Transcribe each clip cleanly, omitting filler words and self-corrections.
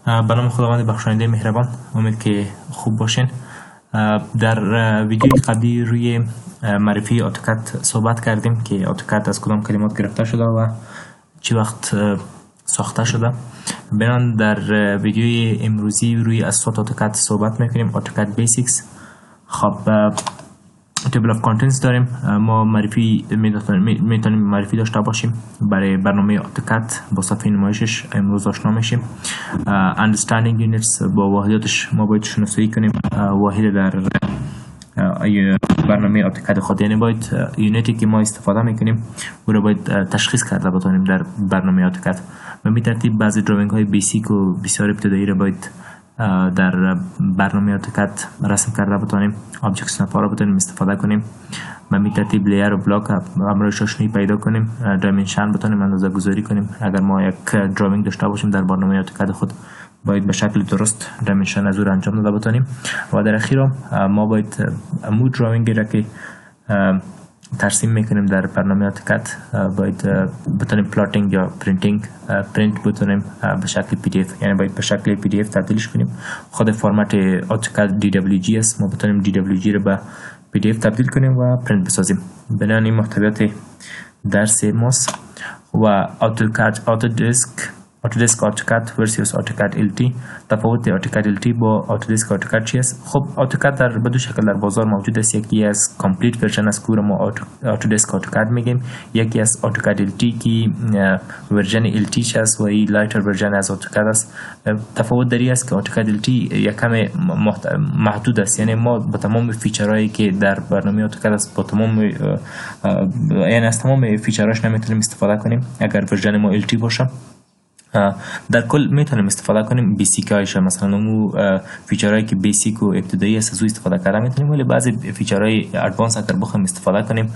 به نام خداوند بخشاینده مهربان، امید که خوب باشین. در ویدیوی قبلی روی معرفی آتوکد صحبت کردیم که آتوکد از کدام کلمات گرفته شده و چی وقت ساخته شده. بنان در ویدیوی امروزی روی اساسات آتوکد صحبت میکنیم. AutoCAD Basics. خب تیبل اف کانتنتس داریم. ما معرفی میتونیم معرفی داشته باشیم برای برنامه آتوکد. با صفحه نمایشش امروز آشنا میشیم. understanding units، با واحداتش ما باید شناسایی کنیم. واحد در برنامه آتوکد خود، یعنی باید یونیتی که ما استفاده میکنیم او را باید تشخیص کرده بتونیم در برنامه آتوکد. به این ترتیب بعضی دراینگ های بیسیک و بسیار ابتدایی را باید در برنامه آتوکد رسم کرده بتونیم. آبجکت اسنپ را بتونیم استفاده کنیم. به این ترتیب لیر و بلاک همراهش آشنایی پیدا کنیم. دایمنشن بتونیم اندازه گذاری کنیم. اگر ما یک دراینگ داشته باشیم در برنامه آتوکد خود، باید به شکل درست دایمنشن از او انجام داده بتونیم. و در اخیر ما باید امو دراینگی را که ترسیم میکنیم در برنامه آتوکد باید بتونیم پلاتینگ یا پرینت بتونیم به شکل PDF، یعنی باید به شکل PDF تبدیلش کنیم. خود فرمت آتوکد DWG است، ما بتونیم DWG رو به PDF تبدیل کنیم و پرینت بسازیم. بنابراین این محتویات درس ماست. و Autodesk AutoCAD versus AutoCAD LT. تفاوت AutoCAD LT با Autodesk AutoCAD چی است؟ خب AutoCAD در دو شکل در بازار موجود است. یکی از کامپلیت ورژن از که ما Autodesk AutoCAD میگیم، یکی از AutoCAD LT که ورژن LT است و این لایتر ورژن از AutoCAD است. تفاوت دری است که AutoCAD LT یکم محدود است، یعنی ما با تمام فیچرهایی که در برنامه AutoCAD است با تمام یعنی از تمام فیچرهاش نمیتونیم استفاده کنیم اگر ورژن ما LT باشه. در کل میتونیم استفاده کنیم بیسیک هایش، مثلا اون فیچرهایی که بیسیک و ابتدایی است از او استفاده کردن میتونیم، ولی بعضی فیچرهای ادوانس اگر بخوایم استفاده کنیم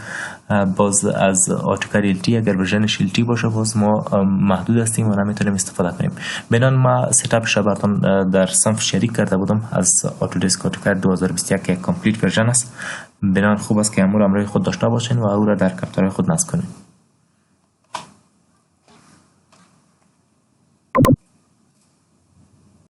باز از AutoCAD LT اگر ورژنش LT باشه باز ما محدود هستیم و نمیتونیم استفاده کنیم. بنان ما ست اپش براتون در صنف شریک کرده بودم از Autodesk AutoCAD 2021 که کامپلیت ورژن است. بنان خوب است که همون همراه خود داشته باشین و او را در کامپیوتر خود نصب کنین.